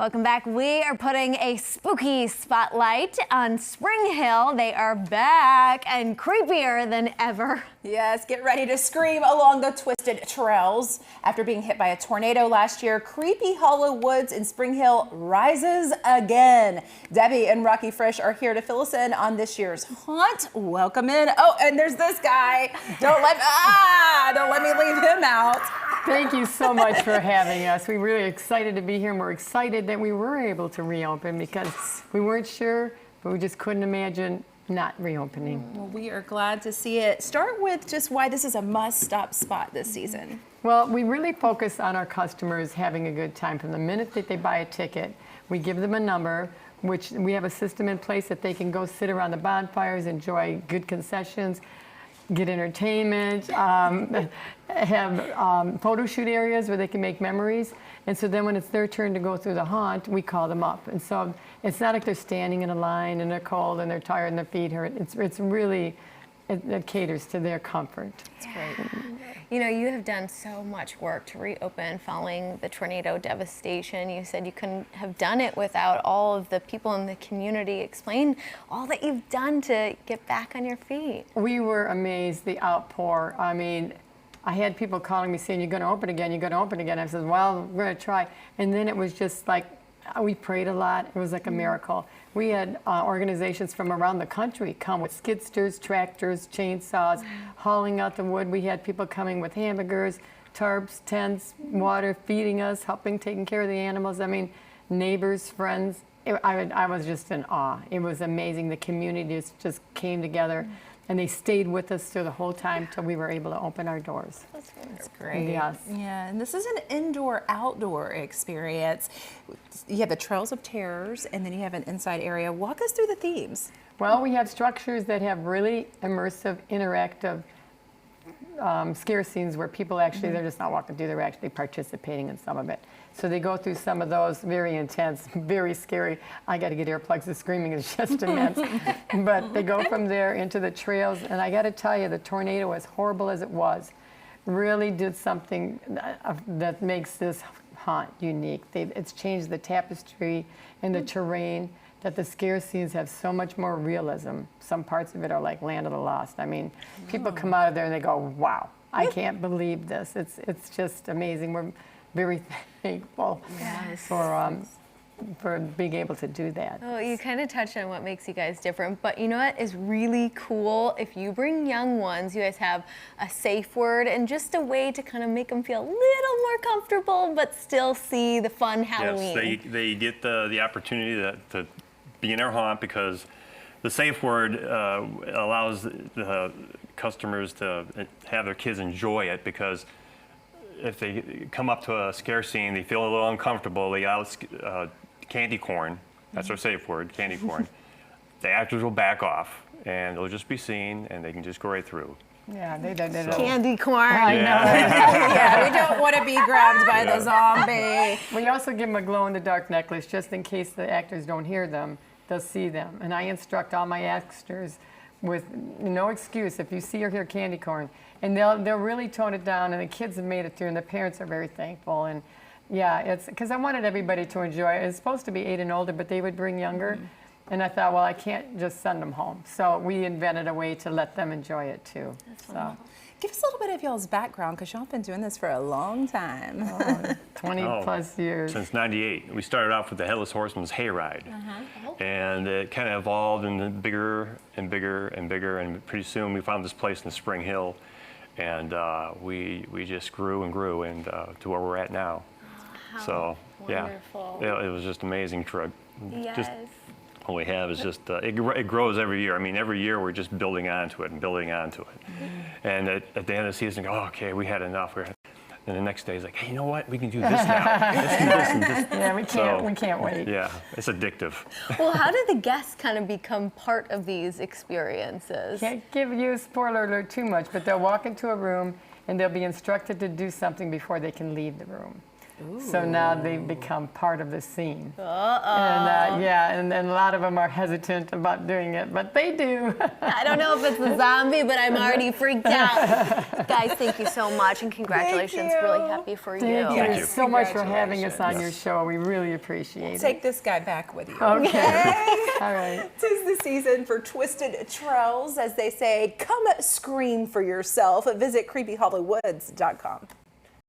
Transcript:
Welcome back. We are putting a spooky spotlight on Spring Hill. They are back and creepier than ever. Yes, get ready to scream along the twisted trails. After being hit by a tornado last year, creepy hollow woods in Spring Hill rises again. Debbie and Rocky Frisch are here to fill us in on this year's haunt. Welcome in. Oh, and there's this guy. Don't let me leave him out. Thank you so much for having us. We're really excited to be here, and we're excited that we were able to reopen because we weren't sure, but we just couldn't imagine not reopening. Well, we are glad to see it. Start with just why this is a must-stop spot this season. Well, we really focus on our customers having a good time. From the minute that they buy a ticket, we give them a number, which we have a system in place that they can go sit around the bonfires, enjoy good concessions, get entertainment, have photo shoot areas where they can make memories. And so then when it's their turn to go through the haunt, we call them up. And so it's not like they're standing in a line and they're cold and they're tired and their feet hurt. It's really, it caters to their comfort. That's great. You know, you have done so much work to reopen following the tornado devastation. You said you couldn't have done it without all of the people in the community. Explain all that you've done to get back on your feet. We were amazed, the outpour. I mean, I had people calling me saying, "You're going to open again, you're going to open again." I said, "Well, we're going to try." And then it was just like, we prayed a lot. It was like a miracle. We had organizations from around the country come with skidsters, tractors, chainsaws, hauling out the wood. We had people coming with hamburgers, tarps, tents, water, feeding us, helping, taking care of the animals. I mean, neighbors, friends. I was just in awe. It was amazing. The community just came together. And they stayed with us through the whole time till we were able to open our doors. That's great. Yes. Yeah, and this is an indoor-outdoor experience. You have the Trails of Terrors, and then you have an inside area. Walk us through the themes. Well, we have structures that have really immersive, interactive scare scenes where people actually, they're just not walking through, they're actually participating in some of it. So they go through some of those, very intense, very scary. I got to get earplugs, the screaming is just immense. But they go from there into the trails, and I got to tell you, the tornado, as horrible as it was, really did something that makes this haunt unique. It's changed the tapestry and the terrain, that the scare scenes have so much more realism. Some parts of it are like Land of the Lost. I mean, people come out of there and they go, "Wow, I can't believe this." It's just amazing. We're very thankful for being able to do that. Oh, you kind of touched on what makes you guys different, but you know what is really cool? If you bring young ones, you guys have a safe word and just a way to kind of make them feel a little more comfortable, but still see the fun Halloween. Yes, they get the opportunity to be in our haunt because the safe word allows the customers to have their kids enjoy it, because if they come up to a scare scene, they feel a little uncomfortable, they out candy corn, that's our safe word, candy corn. The actors will back off and they'll just be seen and they can just go right through. Yeah, they don't. Candy corn. I know. Yeah, we don't want to be grabbed by the zombie. We also give them a glow-in-the-dark necklace just in case the actors don't hear them, they'll see them. And I instruct all my actors with no excuse if you see or hear candy corn. And they'll really tone it down, and the kids have made it through, and the parents are very thankful. And yeah, it's because I wanted everybody to enjoy it. It's supposed to be 8 and older, but they would bring younger. And I thought, well, I can't just send them home. So we invented a way to let them enjoy it too. So. Give us a little bit of y'all's background, because y'all have been doing this for a long time. 20 plus years. Since '98. We started off with the Headless Horseman's Hayride. And it kind of evolved into bigger and bigger and bigger, and pretty soon we found this place in Spring Hill, and we just grew and grew, and to where we're at now. So wonderful. Yeah, it was just amazing. Yes. Just all we have is just it grows every year. I mean, every year we're just building onto it and building onto it. And at the end of the season, oh, okay, we had enough. And the next day, he's like, "Hey, you know what? We can do this now. Let's do this and this." Yeah, we can't wait. Yeah, it's addictive. Well, how did the guests kind of become part of these experiences? Can't give you a spoiler alert too much, but they'll walk into a room and they'll be instructed to do something before they can leave the room. So now they've become part of the scene. And and a lot of them are hesitant about doing it, but they do. I don't know if it's the zombie, but I'm already freaked out. Guys, thank you so much, and congratulations. Thank you. Really happy for you. Thank you you. so much for having us on your show. We really appreciate it. Take this guy back with you. Okay. All right. 'Tis the season for twisted trails, as they say. Come scream for yourself. Visit creepyhollywoods.com.